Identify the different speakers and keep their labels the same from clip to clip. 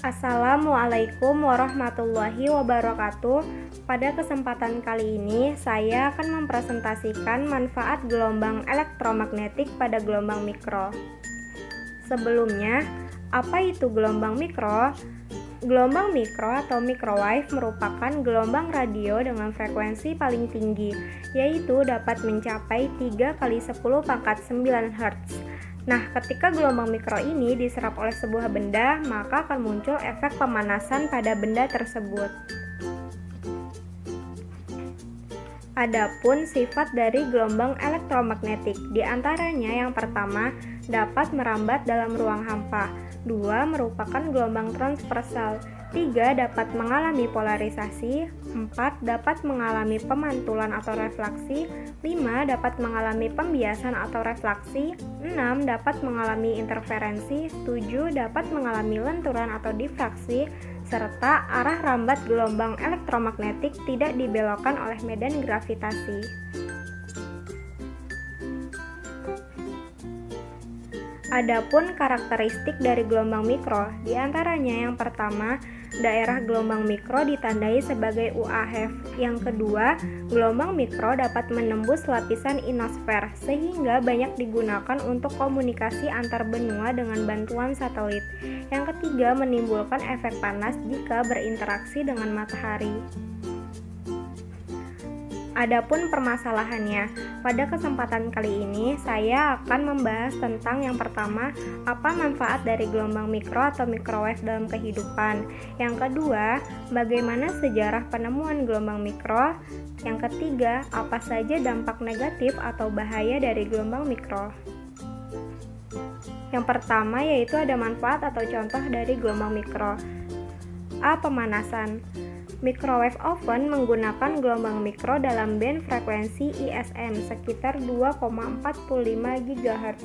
Speaker 1: Assalamualaikum warahmatullahi wabarakatuh. Pada kesempatan kali ini, saya akan mempresentasikan manfaat gelombang elektromagnetik pada gelombang mikro. Sebelumnya, apa itu gelombang mikro? Gelombang mikro atau microwave merupakan gelombang radio dengan frekuensi paling tinggi, yaitu dapat mencapai 3 kali 10 pangkat 9 Hz. Nah, ketika gelombang mikro ini diserap oleh sebuah benda, maka akan muncul efek pemanasan pada benda tersebut. Adapun sifat dari gelombang elektromagnetik, di antaranya yang pertama, dapat merambat dalam ruang hampa. 2. Merupakan gelombang transversal. 3. Dapat mengalami polarisasi. 4. Dapat mengalami pemantulan atau refleksi. 5. Dapat mengalami pembiasan atau refleksi. 6. Dapat mengalami interferensi. 7. Dapat mengalami lenturan atau difraksi. Serta arah rambat gelombang elektromagnetik tidak dibelokkan oleh medan gravitasi. Adapun karakteristik dari gelombang mikro, di antaranya yang pertama, daerah gelombang mikro ditandai sebagai UAF. Yang kedua, gelombang mikro dapat menembus lapisan ionosfer sehingga banyak digunakan untuk komunikasi antar benua dengan bantuan satelit. Yang ketiga, menimbulkan efek panas jika berinteraksi dengan matahari. Adapun permasalahannya, pada kesempatan kali ini saya akan membahas tentang yang pertama, apa manfaat dari gelombang mikro atau microwave dalam kehidupan. Yang kedua, bagaimana sejarah penemuan gelombang mikro. Yang ketiga, apa saja dampak negatif atau bahaya dari gelombang mikro. Yang pertama yaitu ada manfaat atau contoh dari gelombang mikro. A. Pemanasan. Microwave oven menggunakan gelombang mikro dalam band frekuensi ISM sekitar 2,45 GHz.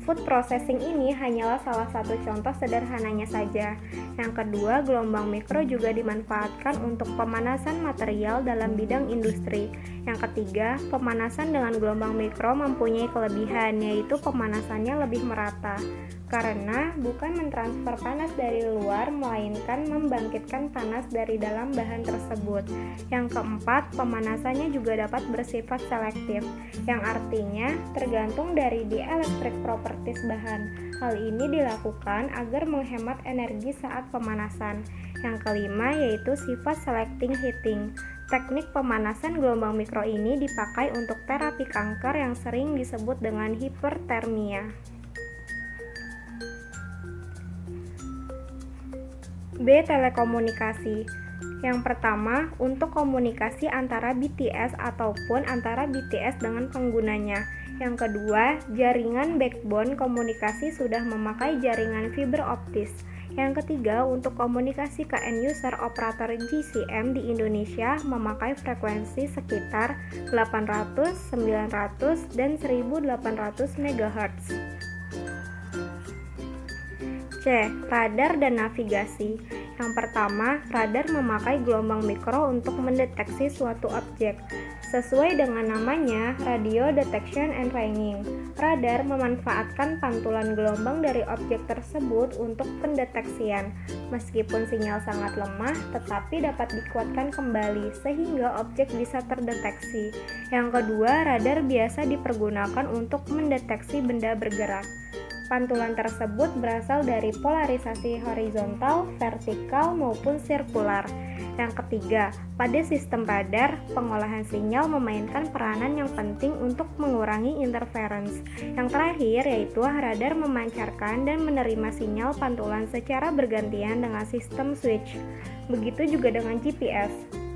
Speaker 1: Food processing ini hanyalah salah satu contoh sederhananya saja. Yang kedua, gelombang mikro juga dimanfaatkan untuk pemanasan material dalam bidang industri. Yang ketiga, pemanasan dengan gelombang mikro mempunyai kelebihan, yaitu pemanasannya lebih merata karena bukan mentransfer panas dari luar, melainkan membangkitkan panas dari dalam bahan tersebut. Yang keempat, pemanasannya juga dapat bersifat selektif, yang artinya tergantung dari dielectric properties bahan. Hal ini dilakukan agar menghemat energi saat pemanasan. Yang kelima yaitu sifat selecting heating. Teknik pemanasan gelombang mikro ini dipakai untuk terapi kanker yang sering disebut dengan hipertermia. B. Telekomunikasi. Yang pertama, untuk komunikasi antara BTS ataupun antara BTS dengan penggunanya. Yang kedua, jaringan backbone komunikasi sudah memakai jaringan fiber optis. Yang ketiga, untuk komunikasi ke end user operator GSM di Indonesia memakai frekuensi sekitar 800, 900, dan 1800 MHz. C. Radar dan navigasi. Yang pertama, radar memakai gelombang mikro untuk mendeteksi suatu objek. Sesuai dengan namanya, radio detection and tracking. Radar memanfaatkan pantulan gelombang dari objek tersebut untuk pendeteksian. Meskipun sinyal sangat lemah, tetapi dapat dikuatkan kembali sehingga objek bisa terdeteksi. Yang kedua, radar biasa dipergunakan untuk mendeteksi benda bergerak. Pantulan tersebut berasal dari polarisasi horizontal, vertikal, maupun sirkular. Yang ketiga, pada sistem radar, pengolahan sinyal memainkan peranan yang penting untuk mengurangi interference. Yang terakhir yaitu radar memancarkan dan menerima sinyal pantulan secara bergantian dengan sistem switch. Begitu juga dengan GPS.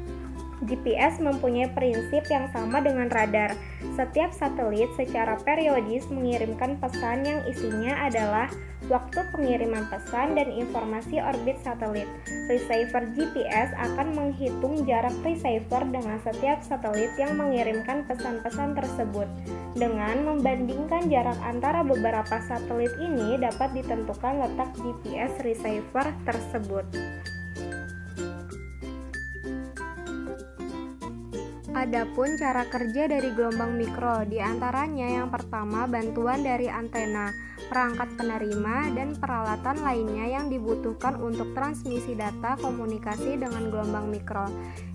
Speaker 1: GPS mempunyai prinsip yang sama dengan radar. Setiap satelit secara periodis mengirimkan pesan yang isinya adalah waktu pengiriman pesan dan informasi orbit satelit. Receiver GPS akan menghitung jarak receiver dengan setiap satelit yang mengirimkan pesan-pesan tersebut. Dengan membandingkan jarak antara beberapa satelit ini dapat ditentukan letak GPS receiver tersebut. Adapun cara kerja dari gelombang mikro, diantaranya yang pertama bantuan dari antena, perangkat penerima, dan peralatan lainnya yang dibutuhkan untuk transmisi data komunikasi dengan gelombang mikro.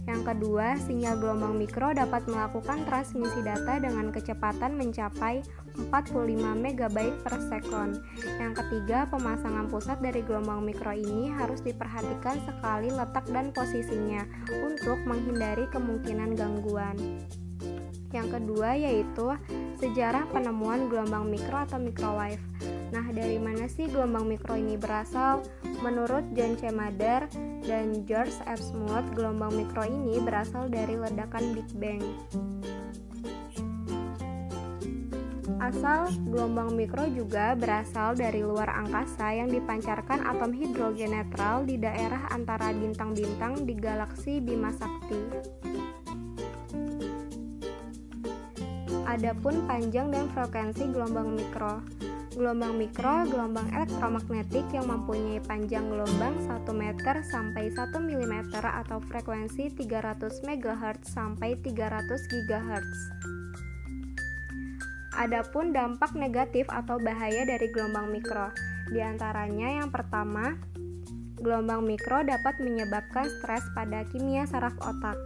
Speaker 1: Yang kedua, sinyal gelombang mikro dapat melakukan transmisi data dengan kecepatan mencapai 45 MB per sekon. Yang ketiga, pemasangan pusat dari gelombang mikro ini harus diperhatikan sekali letak dan posisinya untuk menghindari kemungkinan gangguan. Yang kedua yaitu sejarah penemuan gelombang mikro atau microwave. Nah, dari mana sih gelombang mikro ini berasal? Menurut John C. Mather dan George F. Smoot, gelombang mikro ini berasal dari ledakan Big Bang. Asal gelombang mikro juga berasal dari luar angkasa yang dipancarkan atom hidrogen netral di daerah antara bintang-bintang di galaksi Bima Sakti. Adapun panjang dan frekuensi gelombang mikro. Gelombang mikro, gelombang elektromagnetik yang mempunyai panjang gelombang 1 meter sampai 1 mm atau frekuensi 300 MHz sampai 300 GHz. Adapun dampak negatif atau bahaya dari gelombang mikro, di antaranya yang pertama, gelombang mikro dapat menyebabkan stres pada kimia saraf otak.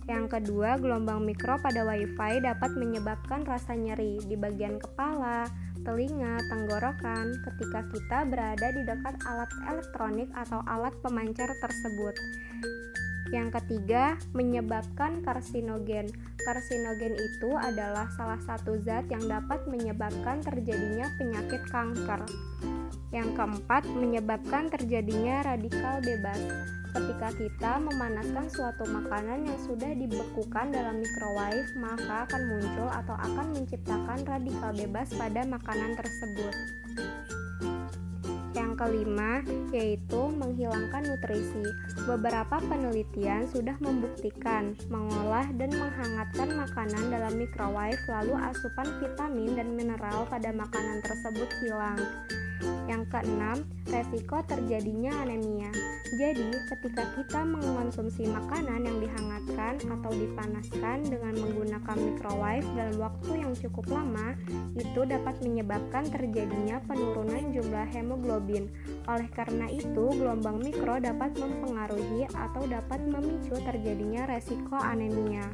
Speaker 1: Yang kedua, gelombang mikro pada WiFi dapat menyebabkan rasa nyeri di bagian kepala, telinga, tenggorokan ketika kita berada di dekat alat elektronik atau alat pemancar tersebut. Yang ketiga, menyebabkan karsinogen. Karsinogen itu adalah salah satu zat yang dapat menyebabkan terjadinya penyakit kanker. Yang keempat, menyebabkan terjadinya radikal bebas. Ketika kita memanaskan suatu makanan yang sudah dibekukan dalam microwave, maka akan muncul atau akan menciptakan radikal bebas pada makanan tersebut. Yang kelima, yaitu menghilangkan nutrisi. Beberapa penelitian sudah membuktikan mengolah dan menghangatkan makanan dalam microwave lalu asupan vitamin dan mineral pada makanan tersebut hilang. Yang keenam, resiko terjadinya anemia. Jadi, ketika kita mengonsumsi makanan yang dihangatkan atau dipanaskan dengan menggunakan microwave dalam waktu yang cukup lama, itu dapat menyebabkan terjadinya penurunan jumlah hemoglobin. Oleh karena itu, gelombang mikro dapat mempengaruhi atau dapat memicu terjadinya resiko anemia.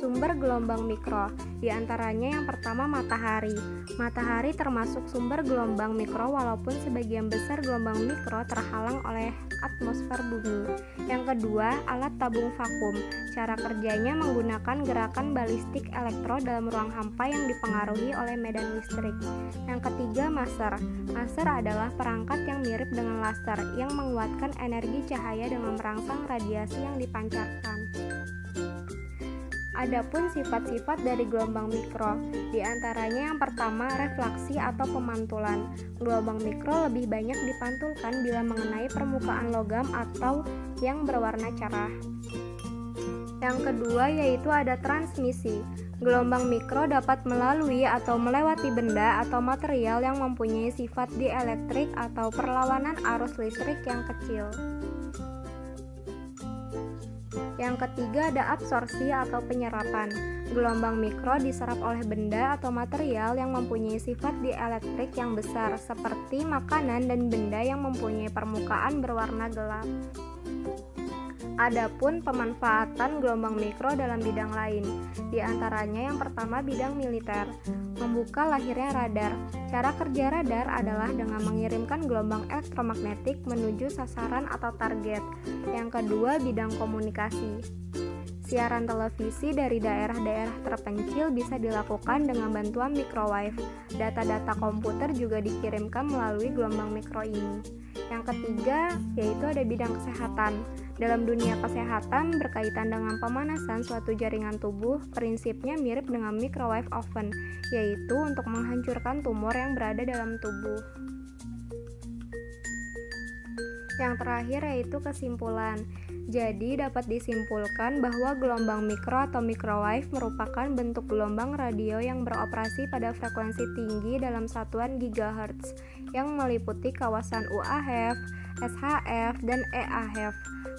Speaker 1: Sumber gelombang mikro, diantaranya yang pertama matahari. Matahari termasuk sumber gelombang mikro walaupun sebagian besar gelombang mikro terhalang oleh atmosfer bumi. Yang kedua, alat tabung vakum. Cara kerjanya menggunakan gerakan balistik elektrod dalam ruang hampa yang dipengaruhi oleh medan listrik. Yang ketiga, maser. Maser adalah perangkat yang mirip dengan laser yang menguatkan energi cahaya dengan merangsang radiasi yang dipancarkan. Adapun sifat-sifat dari gelombang mikro, diantaranya yang pertama refleksi atau pemantulan. Gelombang mikro lebih banyak dipantulkan bila mengenai permukaan logam atau yang berwarna cerah. Yang kedua yaitu ada transmisi. Gelombang mikro dapat melalui atau melewati benda atau material yang mempunyai sifat dielektrik atau perlawanan arus listrik yang kecil. Yang ketiga ada absorpsi atau penyerapan. Gelombang mikro diserap oleh benda atau material yang mempunyai sifat dielektrik yang besar, seperti makanan dan benda yang mempunyai permukaan berwarna gelap. Adapun pemanfaatan gelombang mikro dalam bidang lain, di antaranya yang pertama bidang militer, membuka lahirnya radar. Cara kerja radar adalah dengan mengirimkan gelombang elektromagnetik menuju sasaran atau target. Yang kedua bidang komunikasi. Siaran televisi dari daerah-daerah terpencil bisa dilakukan dengan bantuan microwave. Data-data komputer juga dikirimkan melalui gelombang mikro ini. Yang ketiga yaitu ada bidang kesehatan. Dalam dunia kesehatan berkaitan dengan pemanasan suatu jaringan tubuh, prinsipnya mirip dengan microwave oven, yaitu untuk menghancurkan tumor yang berada dalam tubuh. Yang terakhir yaitu kesimpulan. Jadi dapat disimpulkan bahwa gelombang mikro atau microwave merupakan bentuk gelombang radio yang beroperasi pada frekuensi tinggi dalam satuan gigahertz yang meliputi kawasan UHF, SHF, dan EHF.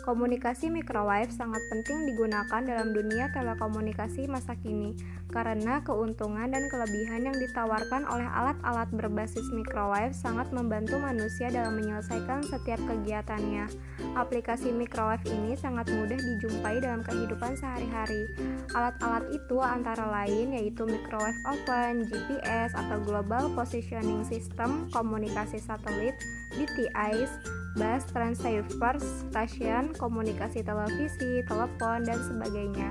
Speaker 1: Komunikasi microwave sangat penting digunakan dalam dunia telekomunikasi masa kini karena keuntungan dan kelebihan yang ditawarkan oleh alat-alat berbasis microwave sangat membantu manusia dalam menyelesaikan setiap kegiatannya. Aplikasi microwave ini sangat mudah dijumpai dalam kehidupan sehari-hari. Alat-alat itu antara lain yaitu microwave oven, GPS atau Global Positioning System, komunikasi satelit, DTIs, bus transceivers, stasiun, komunikasi televisi, telepon, dan sebagainya.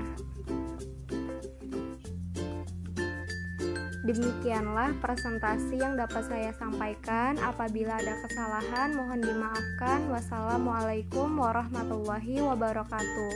Speaker 1: Demikianlah presentasi yang dapat saya sampaikan. Apabila ada kesalahan, mohon dimaafkan. Wassalamualaikum warahmatullahi wabarakatuh.